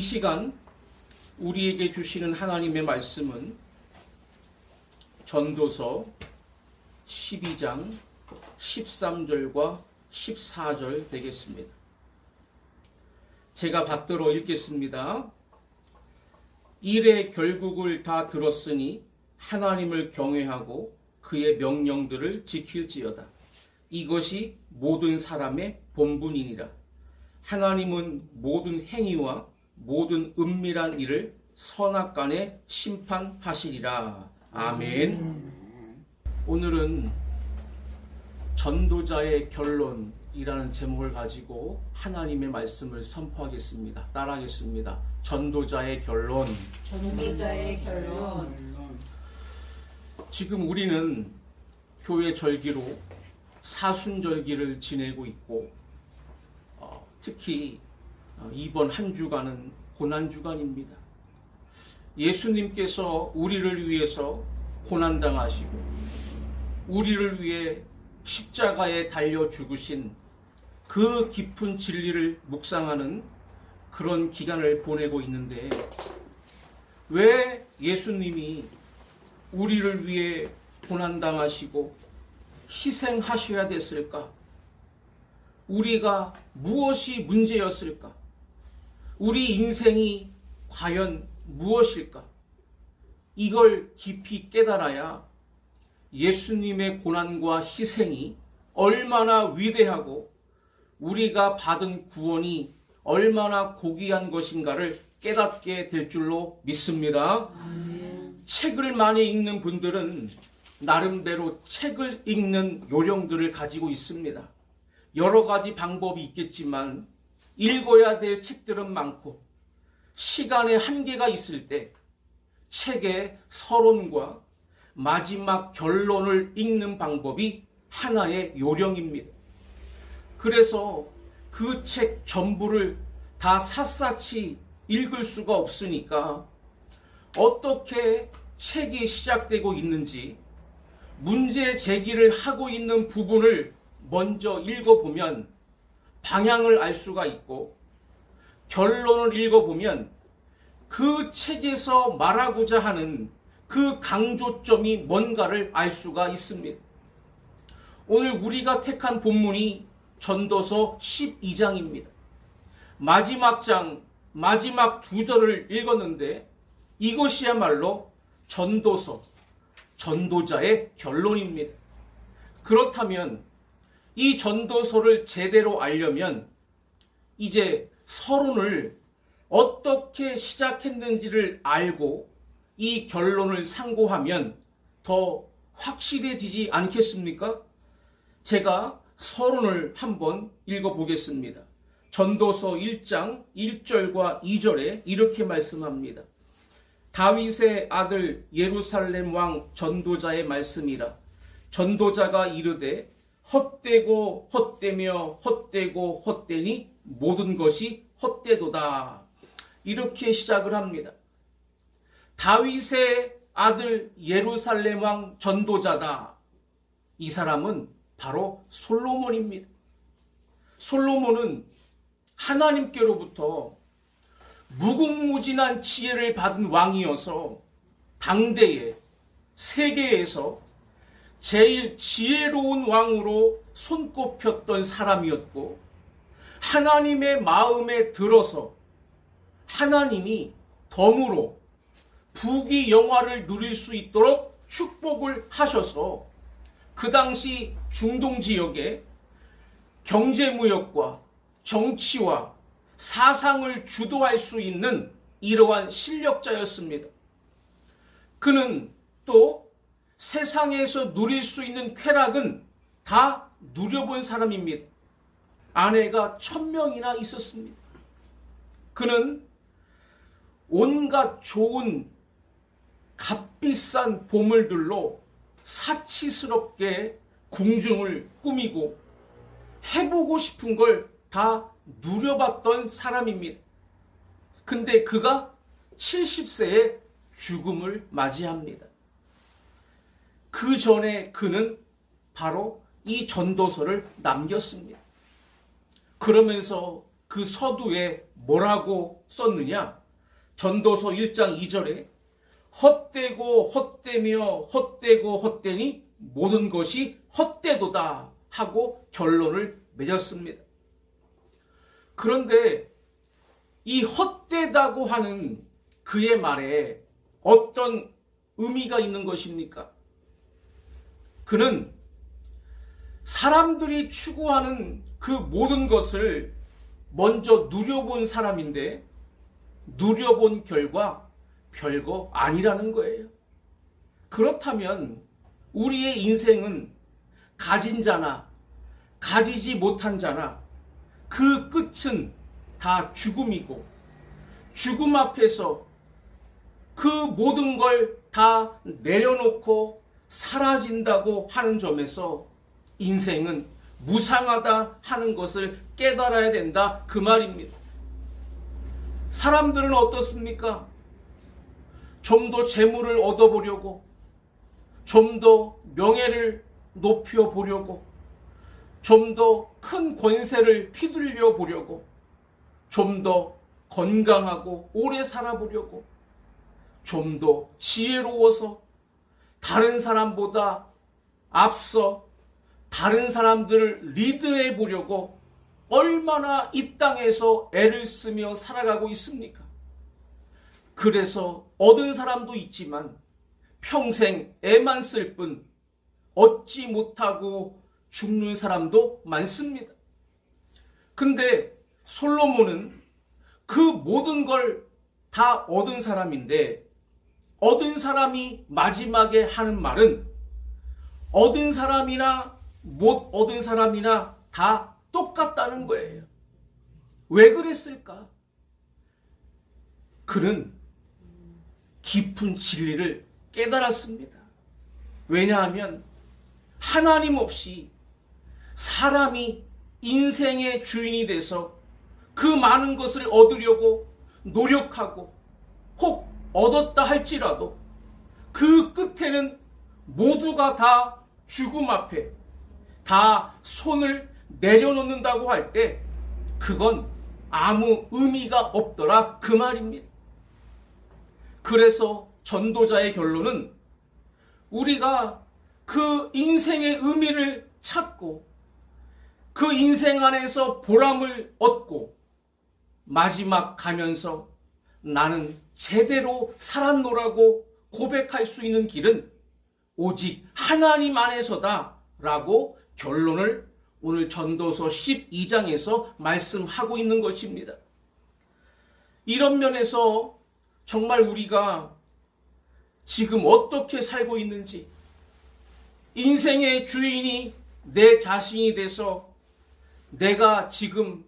시간 우리에게 주시는 하나님의 말씀은 전도서 12장 13절과 14절 되겠습니다. 제가 받들어 읽겠습니다. 일의 결국을 다 들었으니 하나님을 경외하고 그의 명령들을 지킬지어다. 이것이 모든 사람의 본분이니라. 하나님은 모든 행위와 모든 은밀한 일을 선악간에 심판하시리라. 아멘. 오늘은 전도자의 결론이라는 제목을 가지고 하나님의 말씀을 선포하겠습니다. 따라하겠습니다. 전도자의 결론. 전도자의 결론. 지금 우리는 교회 절기로 사순절기를 지내고 있고 특히 이번 한 주간은 고난주간입니다. 예수님께서 우리를 위해서 고난당하시고 우리를 위해 십자가에 달려 죽으신 그 깊은 진리를 묵상하는 그런 기간을 보내고 있는데 왜 예수님이 우리를 위해 고난당하시고 희생하셔야 됐을까? 우리가 무엇이 문제였을까? 우리 인생이 과연 무엇일까? 이걸 깊이 깨달아야 예수님의 고난과 희생이 얼마나 위대하고 우리가 받은 구원이 얼마나 고귀한 것인가를 깨닫게 될 줄로 믿습니다. 책을 많이 읽는 분들은 나름대로 책을 읽는 요령들을 가지고 있습니다. 여러 가지 방법이 있겠지만 읽어야 될 책들은 많고 시간의 한계가 있을 때 책의 서론과 마지막 결론을 읽는 방법이 하나의 요령입니다. 그래서 그 책 전부를 다 샅샅이 읽을 수가 없으니까 어떻게 책이 시작되고 있는지 문제 제기를 하고 있는 부분을 먼저 읽어보면 방향을 알 수가 있고 결론을 읽어보면 그 책에서 말하고자 하는 그 강조점이 뭔가를 알 수가 있습니다. 오늘 우리가 택한 본문이 전도서 12장입니다. 마지막 장, 마지막 두 절을 읽었는데 이것이야말로 전도서, 전도자의 결론입니다. 그렇다면 이 전도서를 제대로 알려면 이제 서론을 어떻게 시작했는지를 알고 이 결론을 상고하면 더 확실해지지 않겠습니까? 제가 서론을 한번 읽어보겠습니다. 전도서 1장 1절과 2절에 이렇게 말씀합니다. 다윗의 아들 예루살렘 왕 전도자의 말씀이라. 전도자가 이르되 헛되고 헛되며 헛되고 헛되니 모든 것이 헛되도다. 이렇게 시작을 합니다. 다윗의 아들 예루살렘 왕 전도자다. 이 사람은 바로 솔로몬입니다. 솔로몬은 하나님께로부터 무궁무진한 지혜를 받은 왕이어서 당대에 세계에서 제일 지혜로운 왕으로 손꼽혔던 사람이었고 하나님의 마음에 들어서 하나님이 덤으로 부귀영화를 누릴 수 있도록 축복을 하셔서 그 당시 중동 지역에 경제무역과 정치와 사상을 주도할 수 있는 이러한 실력자였습니다. 그는 또 세상에서 누릴 수 있는 쾌락은 다 누려본 사람입니다. 아내가 1000명이나 있었습니다. 그는 온갖 좋은 값비싼 보물들로 사치스럽게 궁중을 꾸미고 해보고 싶은 걸 다 누려봤던 사람입니다. 근데 그가 70세에 죽음을 맞이합니다. 그 전에 그는 바로 이 전도서를 남겼습니다. 그러면서 그 서두에 뭐라고 썼느냐? 전도서 1장 2절에 헛되고 헛되며 헛되고 헛되니 모든 것이 헛되도다 하고 결론을 맺었습니다. 그런데 이 헛되다고 하는 그의 말에 어떤 의미가 있는 것입니까? 그는 사람들이 추구하는 그 모든 것을 먼저 누려본 사람인데 누려본 결과 별거 아니라는 거예요. 그렇다면 우리의 인생은 가진 자나 가지지 못한 자나 그 끝은 다 죽음이고 죽음 앞에서 그 모든 걸 다 내려놓고 사라진다고 하는 점에서 인생은 무상하다 하는 것을 깨달아야 된다 그 말입니다. 사람들은 어떻습니까? 좀 더 재물을 얻어보려고, 좀 더 명예를 높여보려고, 좀 더 큰 권세를 휘둘려 보려고, 좀 더 건강하고 오래 살아보려고, 좀 더 지혜로워서 다른 사람보다 앞서 다른 사람들을 리드해 보려고 얼마나 이 땅에서 애를 쓰며 살아가고 있습니까? 그래서 얻은 사람도 있지만 평생 애만 쓸 뿐 얻지 못하고 죽는 사람도 많습니다. 근데 솔로몬은 그 모든 걸 다 얻은 사람인데 얻은 사람이 마지막에 하는 말은 얻은 사람이나 못 얻은 사람이나 다 똑같다는 거예요. 왜 그랬을까? 그는 깊은 진리를 깨달았습니다. 왜냐하면 하나님 없이 사람이 인생의 주인이 돼서 그 많은 것을 얻으려고 노력하고 혹 얻었다 할지라도 그 끝에는 모두가 다 죽음 앞에 다 손을 내려놓는다고 할 때 그건 아무 의미가 없더라 그 말입니다. 그래서 전도자의 결론은 우리가 그 인생의 의미를 찾고 그 인생 안에서 보람을 얻고 마지막 가면서 나는 제대로 살았노라고 고백할 수 있는 길은 오직 하나님 안에서다 라고 결론을 오늘 전도서 12장에서 말씀하고 있는 것입니다. 이런 면에서 정말 우리가 지금 어떻게 살고 있는지, 인생의 주인이 내 자신이 돼서 내가 지금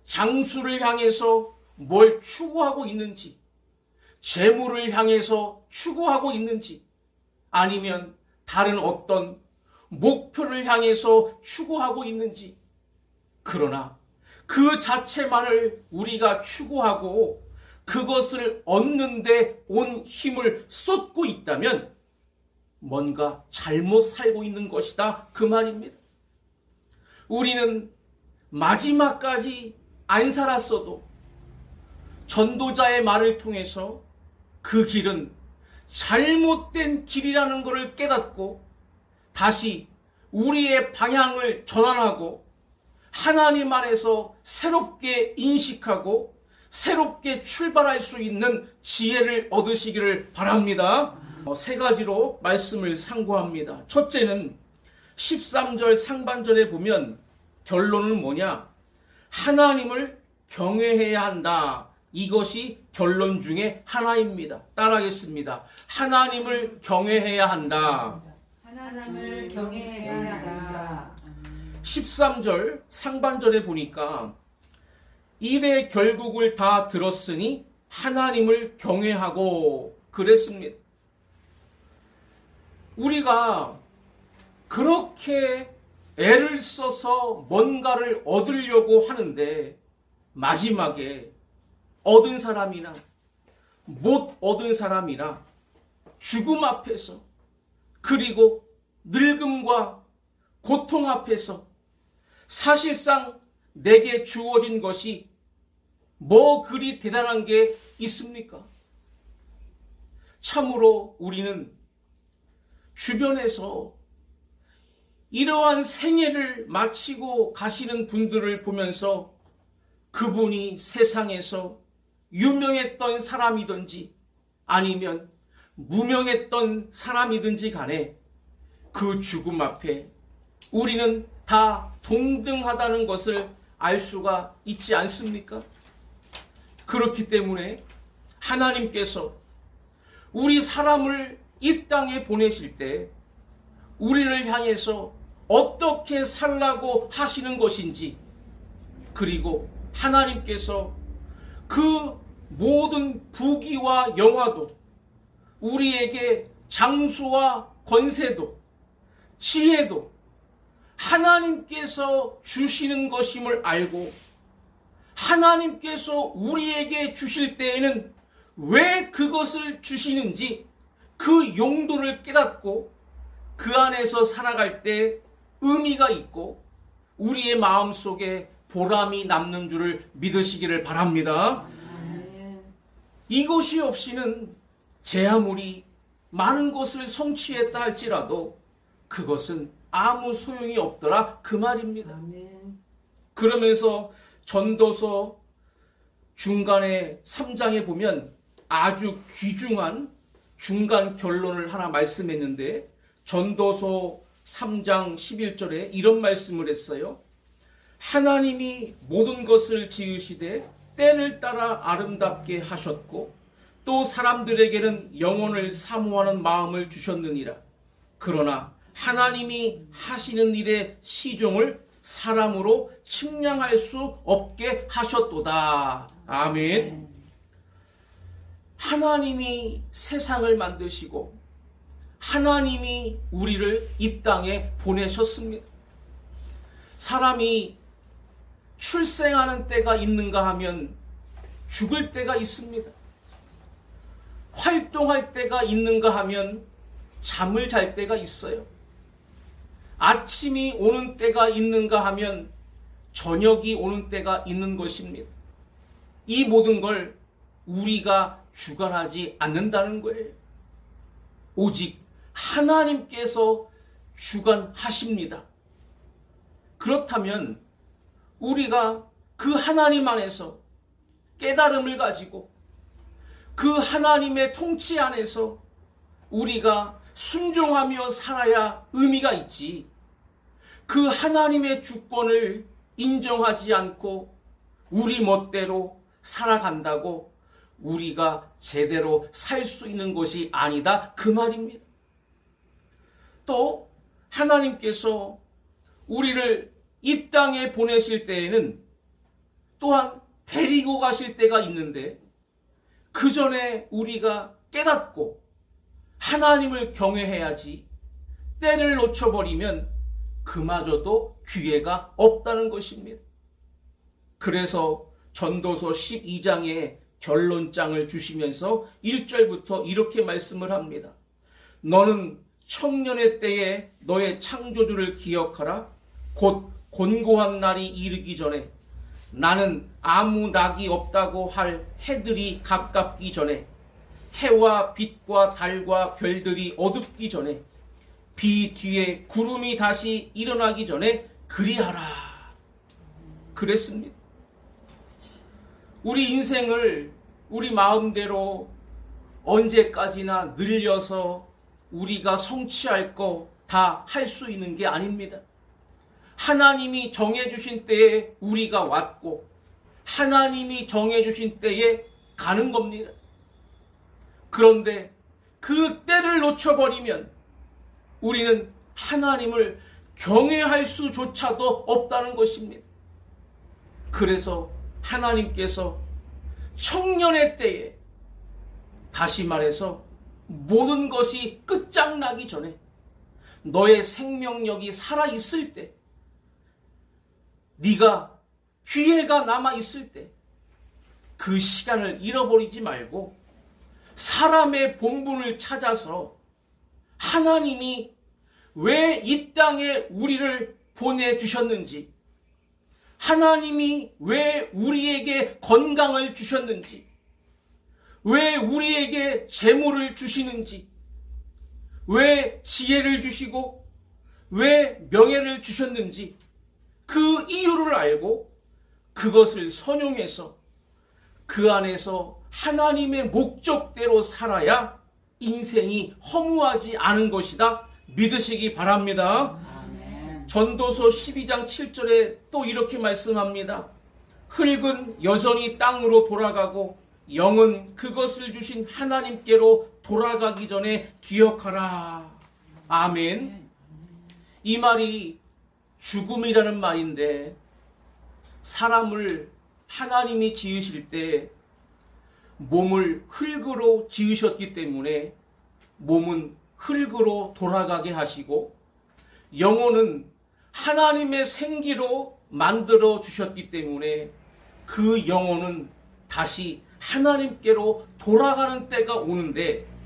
장수를 향해서 뭘 추구하고 있는지, 재물을 향해서 추구하고 있는지, 아니면 다른 어떤 목표를 향해서 추구하고 있는지, 그러나 그 자체만을 우리가 추구하고 그것을 얻는데 온 힘을 쏟고 있다면 뭔가 잘못 살고 있는 것이다 그 말입니다. 우리는 마지막까지 안 살았어도 전도자의 말을 통해서 그 길은 잘못된 길이라는 것을 깨닫고 다시 우리의 방향을 전환하고 하나님 안에서 새롭게 인식하고 새롭게 출발할 수 있는 지혜를 얻으시기를 바랍니다. 세 가지로 말씀을 상고합니다. 첫째는 13절 상반절에 보면 결론은 뭐냐? 하나님을 경외해야 한다. 이것이 결론 중에 하나입니다. 따라하겠습니다. 하나님을 경외해야 한다. 하나님을 경외해야 한다. 13절 상반절에 보니까 일의 결국을 다 들었으니 하나님을 경외하고 그랬습니다. 우리가 그렇게 애를 써서 뭔가를 얻으려고 하는데 마지막에 얻은 사람이나 못 얻은 사람이나 죽음 앞에서 그리고 늙음과 고통 앞에서 사실상 내게 주어진 것이 뭐 그리 대단한 게 있습니까? 참으로 우리는 주변에서 이러한 생애를 마치고 가시는 분들을 보면서 그분이 세상에서 유명했던 사람이든지 아니면 무명했던 사람이든지 간에 그 죽음 앞에 우리는 다 동등하다는 것을 알 수가 있지 않습니까? 그렇기 때문에 하나님께서 우리 사람을 이 땅에 보내실 때 우리를 향해서 어떻게 살라고 하시는 것인지, 그리고 하나님께서 그 모든 부귀와 영화도, 우리에게 장수와 권세도 지혜도 하나님께서 주시는 것임을 알고, 하나님께서 우리에게 주실 때에는 왜 그것을 주시는지 그 용도를 깨닫고 그 안에서 살아갈 때 의미가 있고 우리의 마음속에 보람이 남는 줄을 믿으시기를 바랍니다. 이것이 없이는 제 아무리 많은 것을 성취했다 할지라도 그것은 아무 소용이 없더라 그 말입니다. 그러면서 전도서 중간에 3장에 보면 아주 귀중한 중간 결론을 하나 말씀했는데, 전도서 3장 11절에 이런 말씀을 했어요. 하나님이 모든 것을 지으시되 때를 따라 아름답게 하셨고 또 사람들에게는 영혼을 사모하는 마음을 주셨느니라. 그러나 하나님이 하시는 일의 시종을 사람으로 측량할 수 없게 하셨도다. 아멘. 하나님이 세상을 만드시고 하나님이 우리를 이 땅에 보내셨습니다. 사람이 출생하는 때가 있는가 하면 죽을 때가 있습니다. 활동할 때가 있는가 하면 잠을 잘 때가 있어요. 아침이 오는 때가 있는가 하면 저녁이 오는 때가 있는 것입니다. 이 모든 걸 우리가 주관하지 않는다는 거예요. 오직 하나님께서 주관하십니다. 그렇다면 우리가 그 하나님 안에서 깨달음을 가지고 그 하나님의 통치 안에서 우리가 순종하며 살아야 의미가 있지, 그 하나님의 주권을 인정하지 않고 우리 멋대로 살아간다고 우리가 제대로 살 수 있는 것이 아니다 그 말입니다. 또 하나님께서 우리를 이 땅에 보내실 때에는 또한 데리고 가실 때가 있는데, 그 전에 우리가 깨닫고 하나님을 경외해야지 때를 놓쳐버리면 그마저도 기회가 없다는 것입니다. 그래서 전도서 12장에 결론장을 주시면서 1절부터 이렇게 말씀을 합니다. 너는 청년의 때에 너의 창조주를 기억하라. 곧 곤고한 날이 이르기 전에, 나는 아무 낙이 없다고 할 해들이 가깝기 전에, 해와 빛과 달과 별들이 어둡기 전에, 비 뒤에 구름이 다시 일어나기 전에 그리하라. 그랬습니다. 우리 인생을 우리 마음대로 언제까지나 늘려서 우리가 성취할 거 다 할 수 있는 게 아닙니다. 하나님이 정해주신 때에 우리가 왔고 하나님이 정해주신 때에 가는 겁니다. 그런데 그 때를 놓쳐버리면 우리는 하나님을 경외할 수조차도 없다는 것입니다. 그래서 하나님께서 청년의 때에, 다시 말해서 모든 것이 끝장나기 전에, 너의 생명력이 살아있을 때, 네가 기회가 남아있을 때 그 시간을 잃어버리지 말고 사람의 본분을 찾아서 하나님이 왜 이 땅에 우리를 보내주셨는지, 하나님이 왜 우리에게 건강을 주셨는지, 왜 우리에게 재물을 주시는지, 왜 지혜를 주시고 왜 명예를 주셨는지 그 이유를 알고 그것을 선용해서 그 안에서 하나님의 목적대로 살아야 인생이 허무하지 않은 것이다 믿으시기 바랍니다. 아멘. 전도서 12장 7절에 또 이렇게 말씀합니다. 흙은 여전히 땅으로 돌아가고 영은 그것을 주신 하나님께로 돌아가기 전에 기억하라. 아멘. 이 말이 죽음이라는 말인데, 사람을 하나님이 지으실 때 몸을 흙으로 지으셨기 때문에 몸은 흙으로 돌아가게 하시고, 영혼은 하나님의 생기로 만들어 주셨기 때문에 그 영혼은 다시 하나님께로 돌아가는 때가 오는데,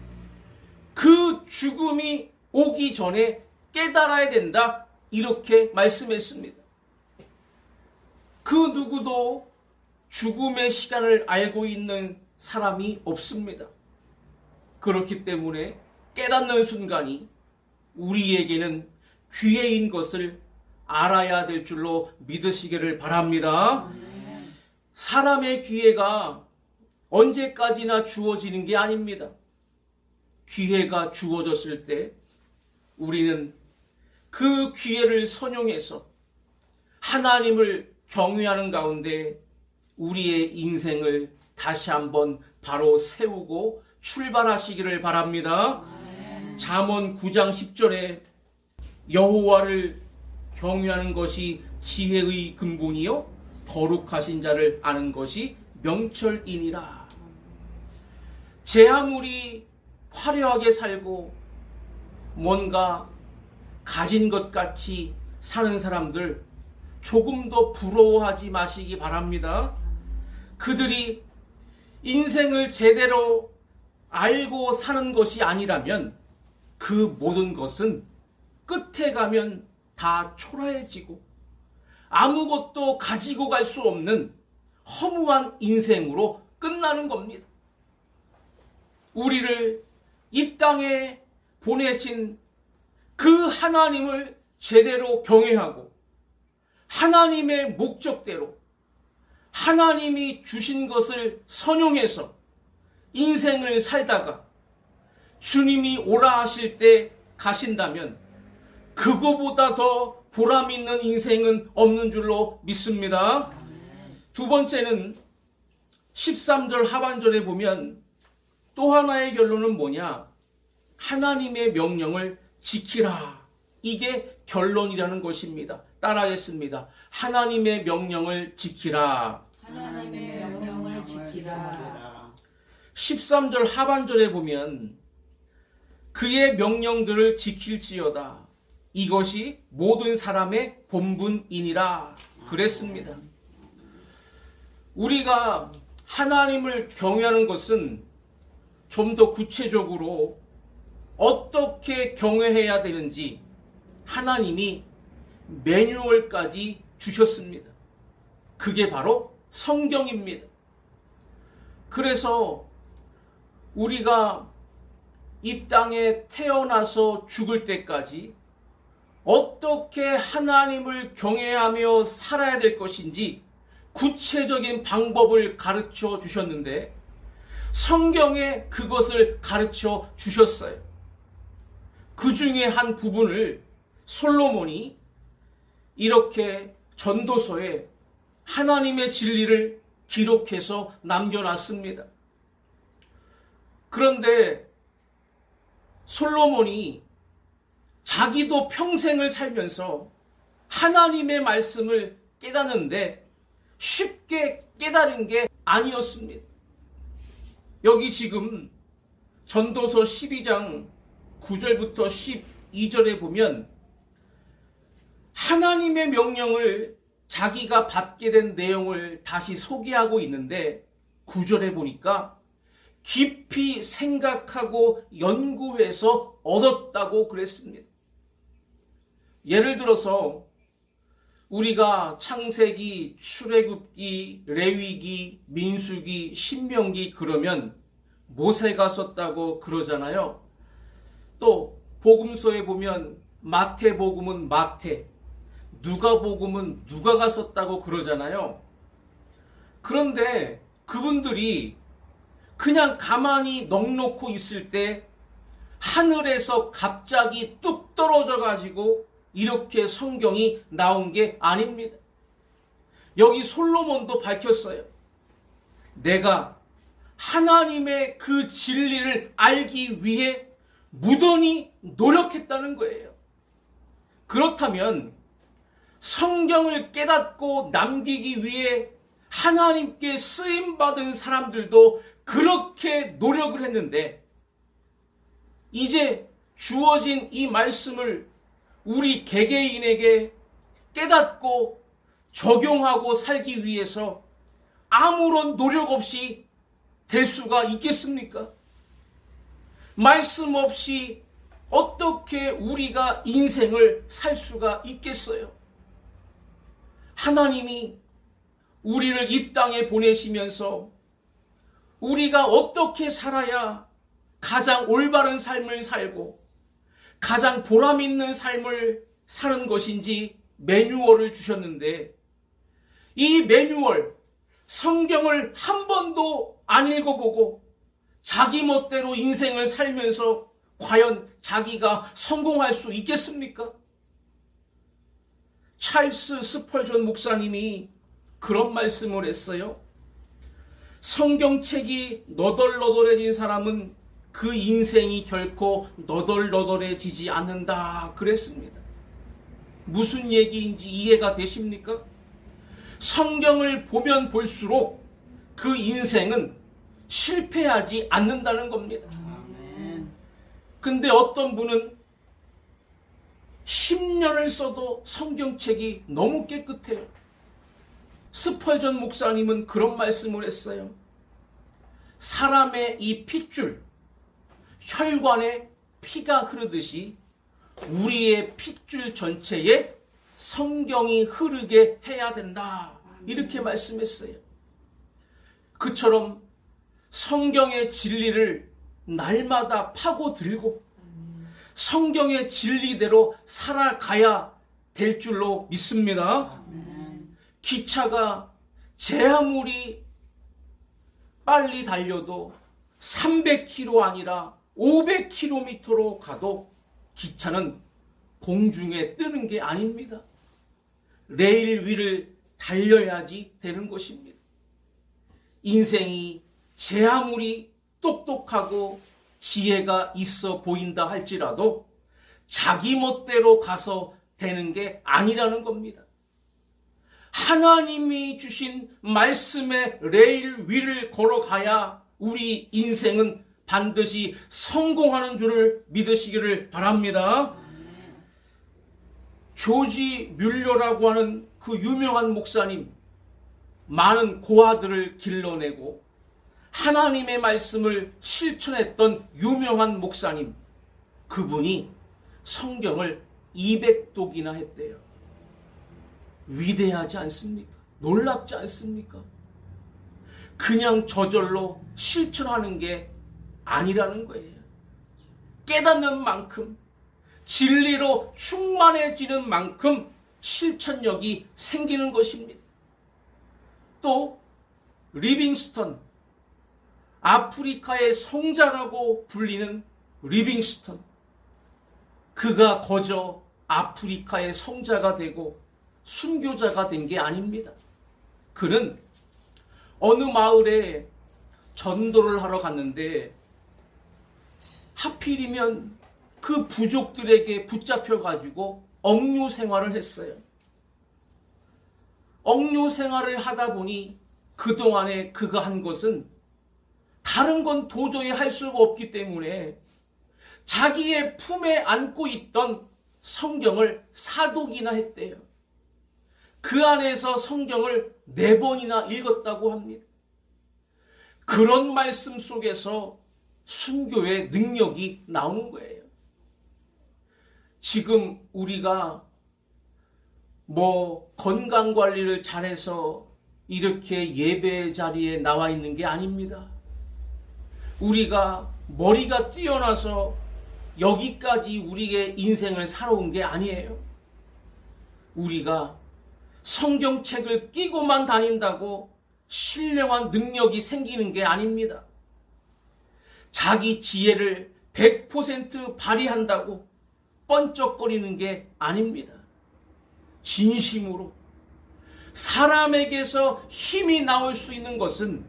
그 죽음이 오기 전에 깨달아야 된다 이렇게 말씀했습니다. 그 누구도 죽음의 시간을 알고 있는 사람이 없습니다. 그렇기 때문에 깨닫는 순간이 우리에게는 기회인 것을 알아야 될 줄로 믿으시기를 바랍니다. 사람의 기회가 언제까지나 주어지는 게 아닙니다. 기회가 주어졌을 때 우리는 그 기회를 선용해서 하나님을 경외하는 가운데 우리의 인생을 다시 한번 바로 세우고 출발하시기를 바랍니다. 잠언 9장 10절에 여호와를 경외하는 것이 지혜의 근본이요 거룩하신 자를 아는 것이 명철이니라. 제 아무리 화려하게 살고 뭔가 가진 것 같이 사는 사람들 조금 더 부러워하지 마시기 바랍니다. 그들이 인생을 제대로 알고 사는 것이 아니라면 그 모든 것은 끝에 가면 다 초라해지고 아무것도 가지고 갈 수 없는 허무한 인생으로 끝나는 겁니다. 우리를 이 땅에 보내신 그 하나님을 제대로 경외하고 하나님의 목적대로 하나님이 주신 것을 선용해서 인생을 살다가 주님이 오라 하실 때 가신다면 그거보다 더 보람 있는 인생은 없는 줄로 믿습니다. 두 번째는 13절 하반절에 보면 또 하나의 결론은 뭐냐? 하나님의 명령을 지키라. 이게 결론이라는 것입니다. 따라하겠습니다. 하나님의 명령을 지키라. 하나님의 명령을 지키라. 13절 하반절에 보면 그의 명령들을 지킬지어다. 이것이 모든 사람의 본분이니라. 그랬습니다. 우리가 하나님을 경외하는 것은 좀 더 구체적으로 어떻게 경외해야 되는지 하나님이 매뉴얼까지 주셨습니다. 그게 바로 성경입니다. 그래서 우리가 이 땅에 태어나서 죽을 때까지 어떻게 하나님을 경외하며 살아야 될 것인지 구체적인 방법을 가르쳐 주셨는데 성경에 그것을 가르쳐 주셨어요. 그 중에 한 부분을 솔로몬이 이렇게 전도서에 하나님의 진리를 기록해서 남겨놨습니다. 그런데 솔로몬이 자기도 평생을 살면서 하나님의 말씀을 깨닫는데 쉽게 깨달은 게 아니었습니다. 여기 지금 전도서 12장 9절부터 12절에 보면 하나님의 명령을 자기가 받게 된 내용을 다시 소개하고 있는데 9절에 보니까 깊이 생각하고 연구해서 얻었다고 그랬습니다. 예를 들어서 우리가 창세기, 출애굽기, 레위기, 민수기, 신명기 그러면 모세가 썼다고 그러잖아요. 또 복음서에 보면 마태복음은 마태, 누가복음은 누가가 썼다고 그러잖아요. 그런데 그분들이 그냥 가만히 넋놓고 있을 때 하늘에서 갑자기 뚝 떨어져 가지고 이렇게 성경이 나온 게 아닙니다. 여기 솔로몬도 밝혔어요. 내가 하나님의 그 진리를 알기 위해 무던히 노력했다는 거예요. 그렇다면 성경을 깨닫고 남기기 위해 하나님께 쓰임받은 사람들도 그렇게 노력을 했는데 이제 주어진 이 말씀을 우리 개개인에게 깨닫고 적용하고 살기 위해서 아무런 노력 없이 될 수가 있겠습니까? 말씀 없이 어떻게 우리가 인생을 살 수가 있겠어요? 하나님이 우리를 이 땅에 보내시면서 우리가 어떻게 살아야 가장 올바른 삶을 살고 가장 보람 있는 삶을 사는 것인지 매뉴얼을 주셨는데 이 매뉴얼, 성경을 한 번도 안 읽어보고 자기 멋대로 인생을 살면서 과연 자기가 성공할 수 있겠습니까? 찰스 스펄전 목사님이 그런 말씀을 했어요. 성경책이 너덜너덜해진 사람은 그 인생이 결코 너덜너덜해지지 않는다 그랬습니다. 무슨 얘기인지 이해가 되십니까? 성경을 보면 볼수록 그 인생은 실패하지 않는다는 겁니다. 근데 어떤 분은 10년을 써도 성경책이 너무 깨끗해요. 스펄전 목사님은 그런 말씀을 했어요. 사람의 이 핏줄, 혈관에 피가 흐르듯이 우리의 핏줄 전체에 성경이 흐르게 해야 된다. 이렇게 말씀했어요. 그처럼 성경의 진리를 날마다 파고들고 성경의 진리대로 살아가야 될 줄로 믿습니다. 기차가 제 아무리 빨리 달려도 300km 아니라 500km로 가도 기차는 공중에 뜨는 게 아닙니다. 레일 위를 달려야지 되는 것입니다. 인생이 제 아무리 똑똑하고 지혜가 있어 보인다 할지라도 자기 멋대로 가서 되는 게 아니라는 겁니다. 하나님이 주신 말씀의 레일 위를 걸어가야 우리 인생은 반드시 성공하는 줄을 믿으시기를 바랍니다. 조지 뮬러라고 하는 그 유명한 목사님, 많은 고아들을 길러내고 하나님의 말씀을 실천했던 유명한 목사님, 그분이 성경을 200독이나 했대요. 위대하지 않습니까? 놀랍지 않습니까? 그냥 저절로 실천하는 게 아니라는 거예요. 깨닫는 만큼, 진리로 충만해지는 만큼 실천력이 생기는 것입니다. 또 리빙스턴, 아프리카의 성자라고 불리는 리빙스턴, 그가 거저 아프리카의 성자가 되고 순교자가 된 게 아닙니다. 그는 어느 마을에 전도를 하러 갔는데 하필이면 그 부족들에게 붙잡혀가지고 억류 생활을 했어요. 억류 생활을 하다 보니 그동안에 그가 한 것은 다른 건 도저히 할 수가 없기 때문에 자기의 품에 안고 있던 성경을 4독이나 했대요. 그 안에서 성경을 4번이나 읽었다고 합니다. 그런 말씀 속에서 순교의 능력이 나오는 거예요. 지금 우리가 건강 관리를 잘해서 이렇게 예배 자리에 나와 있는 게 아닙니다. 우리가 머리가 뛰어나서 여기까지 우리의 인생을 살아온 게 아니에요. 우리가 성경책을 끼고만 다닌다고 신령한 능력이 생기는 게 아닙니다. 자기 지혜를 100% 발휘한다고 번쩍거리는 게 아닙니다. 진심으로 사람에게서 힘이 나올 수 있는 것은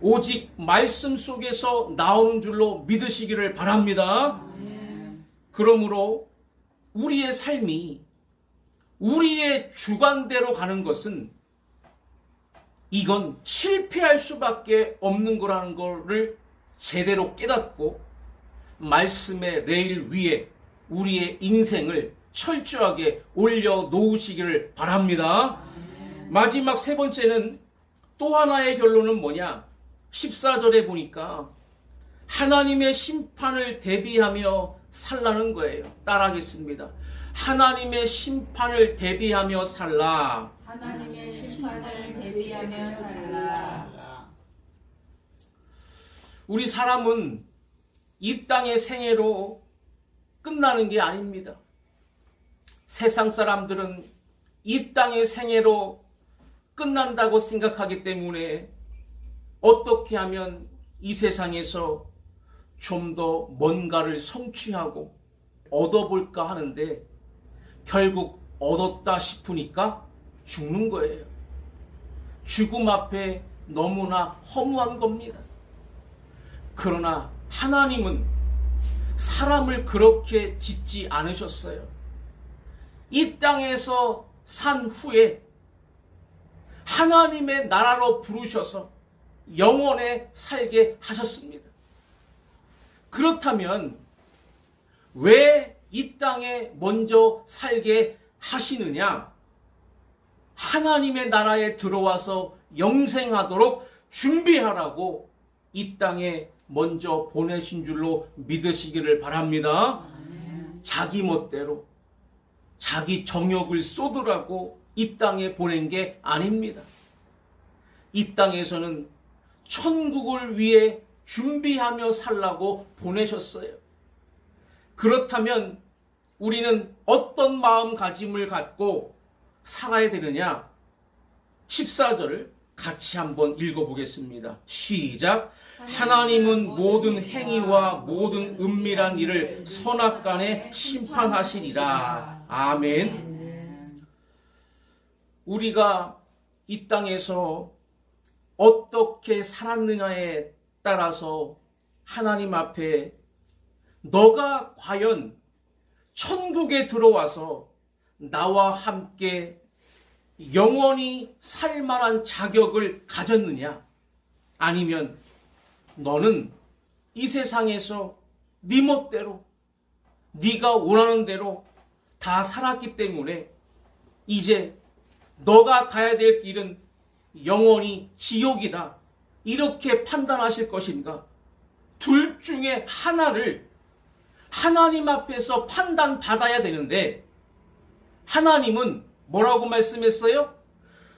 오직 말씀 속에서 나오는 줄로 믿으시기를 바랍니다. 그러므로 우리의 삶이 우리의 주관대로 가는 것은 이건 실패할 수밖에 없는 거라는 것을 제대로 깨닫고 말씀의 레일 위에 우리의 인생을 철저하게 올려놓으시기를 바랍니다. 마지막 세 번째는 또 하나의 결론은 뭐냐? 14절에 보니까 하나님의 심판을 대비하며 살라는 거예요. 따라하겠습니다. 하나님의 심판을 대비하며 살라. 하나님의 심판을 대비하며 살라. 우리 사람은 이 땅의 생애로 끝나는 게 아닙니다. 세상 사람들은 이 땅의 생애로 끝난다고 생각하기 때문에 어떻게 하면 이 세상에서 좀 더 뭔가를 성취하고 얻어볼까 하는데 결국 얻었다 싶으니까 죽는 거예요. 죽음 앞에 너무나 허무한 겁니다. 그러나 하나님은 사람을 그렇게 짓지 않으셨어요. 이 땅에서 산 후에 하나님의 나라로 부르셔서 영원에 살게 하셨습니다. 그렇다면 왜 이 땅에 먼저 살게 하시느냐? 하나님의 나라에 들어와서 영생하도록 준비하라고 이 땅에 먼저 보내신 줄로 믿으시기를 바랍니다. 자기 멋대로 자기 정욕을 쏟으라고 이 땅에 보낸 게 아닙니다. 이 땅에서는 천국을 위해 준비하며 살라고 보내셨어요. 그렇다면 우리는 어떤 마음가짐을 갖고 살아야 되느냐? 14절을 같이 한번 읽어보겠습니다. 시작. 하나님은 모든 행위와 모든 은밀한 일을 선악간에 심판하시리라. 아멘. 우리가 이 땅에서 어떻게 살았느냐에 따라서 하나님 앞에 너가 과연 천국에 들어와서 나와 함께 영원히 살 만한 자격을 가졌느냐? 아니면 너는 이 세상에서 네 멋대로 네가 원하는 대로 다 살았기 때문에 이제 너가 가야 될 길은 영원히 지옥이다. 이렇게 판단하실 것인가? 둘 중에 하나를 하나님 앞에서 판단받아야 되는데 하나님은 뭐라고 말씀했어요?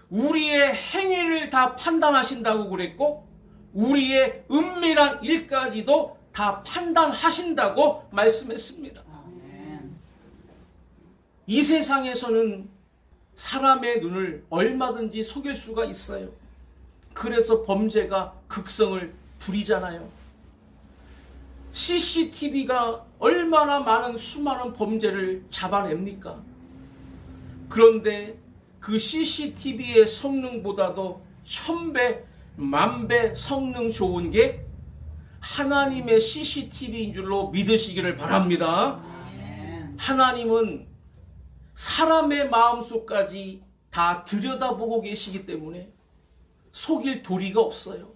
우리의 행위를 다 판단하신다고 그랬고 우리의 은밀한 일까지도 다 판단하신다고 말씀했습니다. 이 세상에서는 사람의 눈을 얼마든지 속일 수가 있어요. 그래서 범죄가 극성을 부리잖아요. CCTV가 얼마나 많은 수많은 범죄를 잡아냅니까? 그런데 그 CCTV의 성능보다도 1000배, 10,000배 성능 좋은 게 하나님의 CCTV인 줄로 믿으시기를 바랍니다. 하나님은 사람의 마음속까지 다 들여다보고 계시기 때문에 속일 도리가 없어요.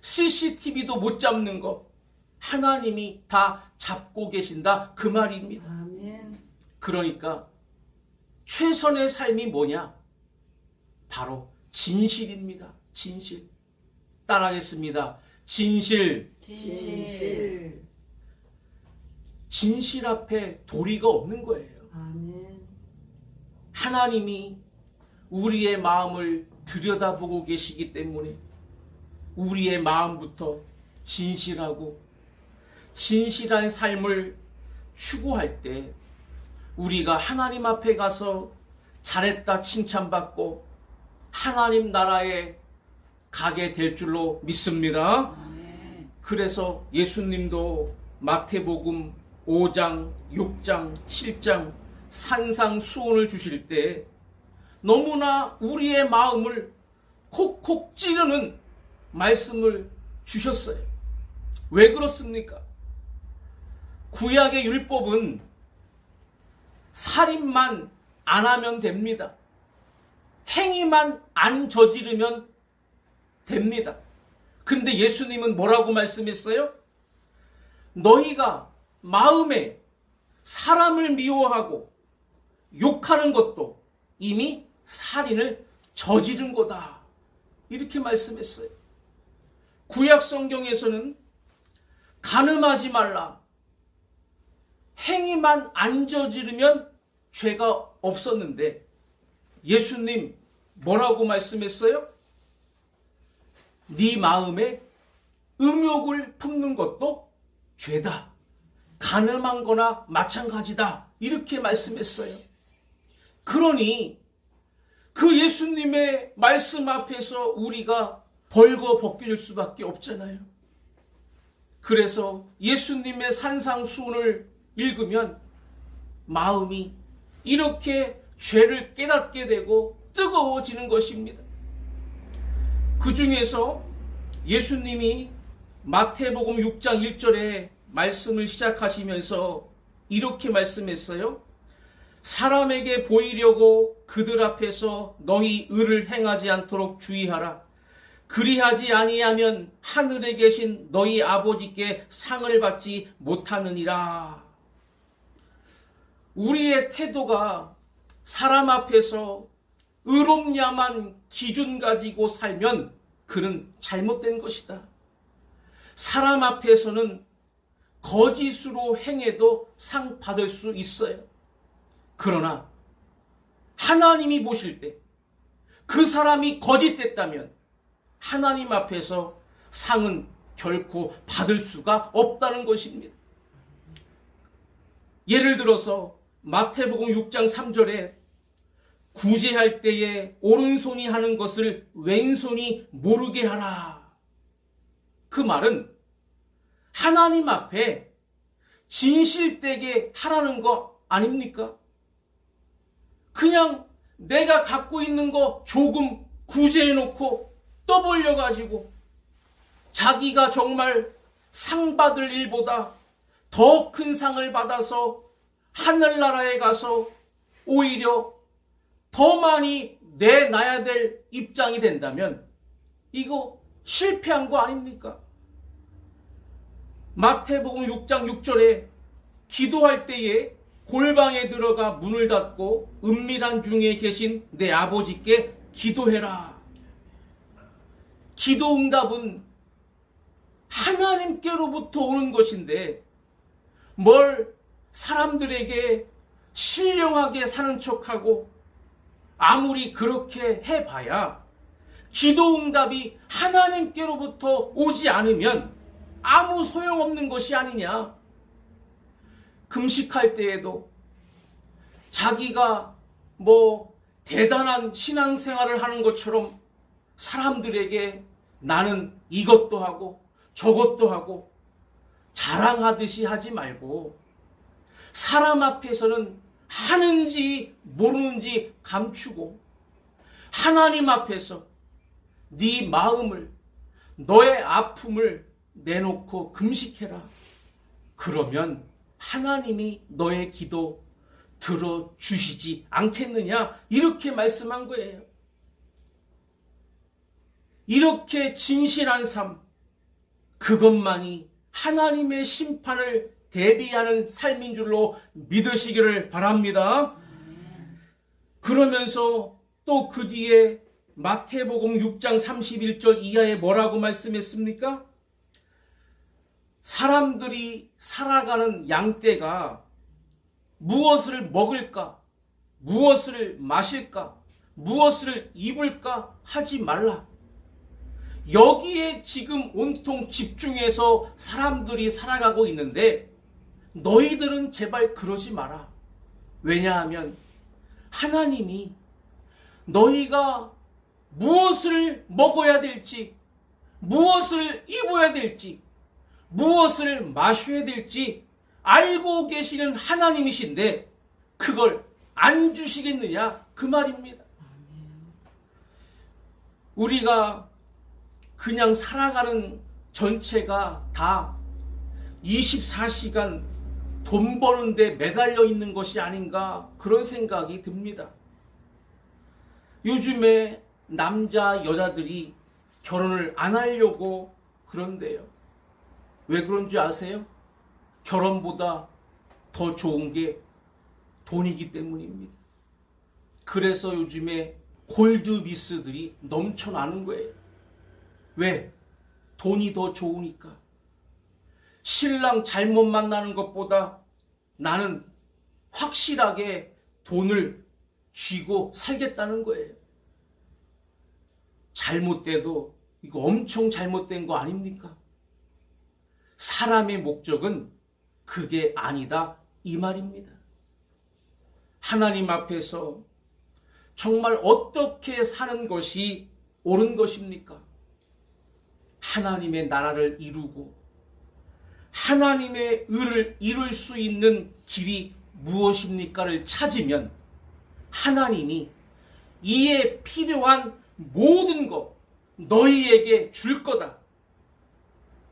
CCTV도 못 잡는 것 하나님이 다 잡고 계신다 그 말입니다. 그러니까 최선의 삶이 뭐냐? 바로 진실입니다. 진실. 따라하겠습니다. 진실. 진실. 진실 앞에 도리가 없는 거예요. 아멘. 하나님이 우리의 마음을 들여다보고 계시기 때문에 우리의 마음부터 진실한 삶을 추구할 때 우리가 하나님 앞에 가서 잘했다 칭찬받고 하나님 나라에 가게 될 줄로 믿습니다. 그래서 예수님도 마태복음 5장, 6장, 7장 산상수훈을 주실 때 너무나 우리의 마음을 콕콕 찌르는 말씀을 주셨어요. 왜 그렇습니까? 구약의 율법은 살인만 안 하면 됩니다. 행위만 안 저지르면 됩니다. 근데 예수님은 뭐라고 말씀했어요? 너희가 마음에 사람을 미워하고 욕하는 것도 이미 살인을 저지른 거다. 이렇게 말씀했어요. 구약 성경에서는 간음하지 말라. 행위만 안 저지르면 죄가 없었는데 예수님 뭐라고 말씀했어요? 네 마음에 음욕을 품는 것도 죄다. 간음한 거나 마찬가지다. 이렇게 말씀했어요. 그러니 그 예수님의 말씀 앞에서 우리가 벌거벗길 수밖에 없잖아요. 그래서 예수님의 산상수훈을 읽으면 마음이 이렇게 죄를 깨닫게 되고 뜨거워지는 것입니다. 그 중에서 예수님이 마태복음 6장 1절에 말씀을 시작하시면서 이렇게 말씀했어요. 사람에게 보이려고 그들 앞에서 너희 의를 행하지 않도록 주의하라. 그리하지 아니하면 하늘에 계신 너희 아버지께 상을 받지 못하느니라. 우리의 태도가 사람 앞에서 의롭냐만 기준 가지고 살면 그는 잘못된 것이다. 사람 앞에서는 거짓으로 행해도 상 받을 수 있어요. 그러나 하나님이 보실 때 그 사람이 거짓됐다면 하나님 앞에서 상은 결코 받을 수가 없다는 것입니다. 예를 들어서 마태복음 6장 3절에 구제할 때에 오른손이 하는 것을 왼손이 모르게 하라. 그 말은 하나님 앞에 진실되게 하라는 거 아닙니까? 그냥 내가 갖고 있는 거 조금 구제해놓고 떠벌려가지고 자기가 정말 상 받을 일보다 더 큰 상을 받아서 하늘나라에 가서 오히려 더 많이 내놔야 될 입장이 된다면 이거 실패한 거 아닙니까? 마태복음 6장 6절에 기도할 때에 골방에 들어가 문을 닫고 은밀한 중에 계신 내 아버지께 기도해라. 기도 응답은 하나님께로부터 오는 것인데 뭘 사람들에게 신령하게 사는 척하고 아무리 그렇게 해봐야 기도 응답이 하나님께로부터 오지 않으면 아무 소용없는 것이 아니냐. 금식할 때에도 자기가 대단한 신앙생활을 하는 것처럼 사람들에게 나는 이것도 하고 저것도 하고 자랑하듯이 하지 말고 사람 앞에서는 하는지 모르는지 감추고 하나님 앞에서 네 마음을 너의 아픔을 내놓고 금식해라. 그러면 하나님이 너의 기도 들어주시지 않겠느냐 이렇게 말씀한 거예요. 이렇게 진실한 삶, 그것만이 하나님의 심판을 대비하는 삶인 줄로 믿으시기를 바랍니다. 그러면서 또 그 뒤에 마태복음 6장 31절 이하에 뭐라고 말씀했습니까? 사람들이 살아가는 양떼가 무엇을 먹을까, 무엇을 마실까, 무엇을 입을까 하지 말라. 여기에 지금 온통 집중해서 사람들이 살아가고 있는데 너희들은 제발 그러지 마라. 왜냐하면 하나님이 너희가 무엇을 먹어야 될지, 무엇을 입어야 될지, 무엇을 마셔야 될지 알고 계시는 하나님이신데 그걸 안 주시겠느냐 그 말입니다. 우리가 그냥 살아가는 전체가 다 24시간 돈 버는데 매달려 있는 것이 아닌가 그런 생각이 듭니다. 요즘에 남자 여자들이 결혼을 안 하려고 그런데요. 왜 그런지 아세요? 결혼보다 더 좋은 게 돈이기 때문입니다. 그래서 요즘에 골드미스들이 넘쳐나는 거예요. 왜? 돈이 더 좋으니까. 신랑 잘못 만나는 것보다 나는 확실하게 돈을 쥐고 살겠다는 거예요. 잘못돼도 이거 엄청 잘못된 거 아닙니까? 사람의 목적은 그게 아니다 이 말입니다. 하나님 앞에서 정말 어떻게 사는 것이 옳은 것입니까? 하나님의 나라를 이루고 하나님의 의를 이룰 수 있는 길이 무엇입니까를 찾으면 하나님이 이에 필요한 모든 것 너희에게 줄 거다.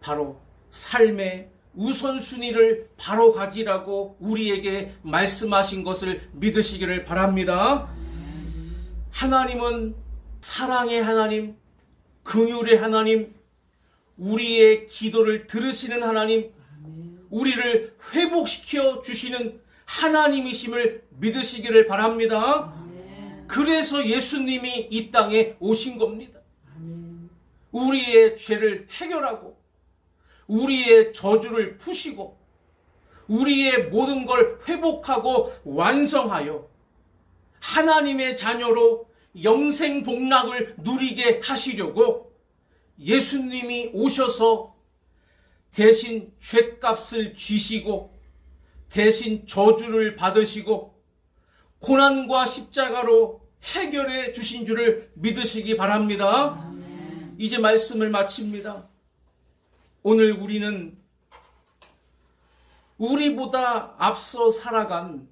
바로 삶의 우선순위를 바로 가지라고 우리에게 말씀하신 것을 믿으시기를 바랍니다. 하나님은 사랑의 하나님, 긍휼의 하나님, 우리의 기도를 들으시는 하나님, 우리를 회복시켜 주시는 하나님이심을 믿으시기를 바랍니다. 그래서 예수님이 이 땅에 오신 겁니다. 우리의 죄를 해결하고 우리의 저주를 푸시고 우리의 모든 걸 회복하고 완성하여 하나님의 자녀로 영생 복락을 누리게 하시려고 예수님이 오셔서 대신 죗값을 쥐시고 대신 저주를 받으시고 고난과 십자가로 해결해 주신 줄을 믿으시기 바랍니다. 이제 말씀을 마칩니다. 오늘 우리는 우리보다 앞서 살아간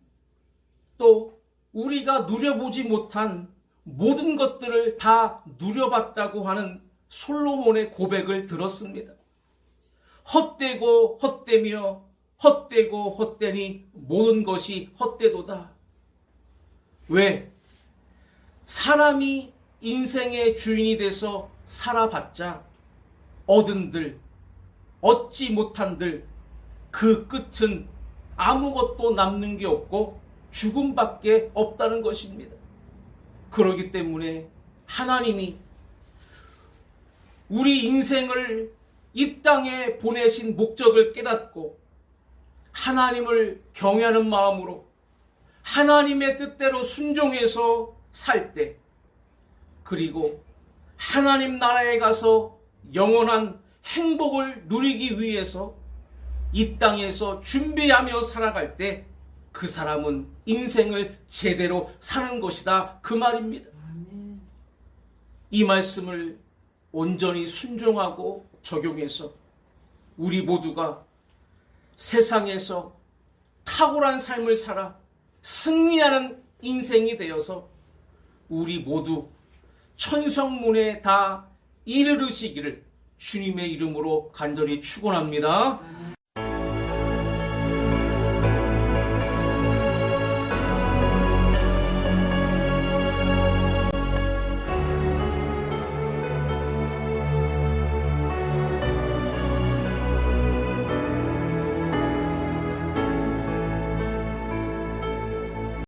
또 우리가 누려보지 못한 모든 것들을 다 누려봤다고 하는 솔로몬의 고백을 들었습니다. 헛되고 헛되며 헛되고 헛되니 모든 것이 헛되도다. 왜? 사람이 인생의 주인이 돼서 살아봤자 얻은들, 얻지 못한들 그 끝은 아무것도 남는 게 없고 죽음밖에 없다는 것입니다. 그렇기 때문에 하나님이 우리 인생을 이 땅에 보내신 목적을 깨닫고 하나님을 경외하는 마음으로 하나님의 뜻대로 순종해서 살 때, 그리고 하나님 나라에 가서 영원한 행복을 누리기 위해서 이 땅에서 준비하며 살아갈 때 그 사람은 인생을 제대로 사는 것이다 그 말입니다. 이 말씀을 온전히 순종하고 적용해서 우리 모두가 세상에서 탁월한 삶을 살아 승리하는 인생이 되어서 우리 모두 천성문에 다 이르르시기를 주님의 이름으로 간절히 축원합니다.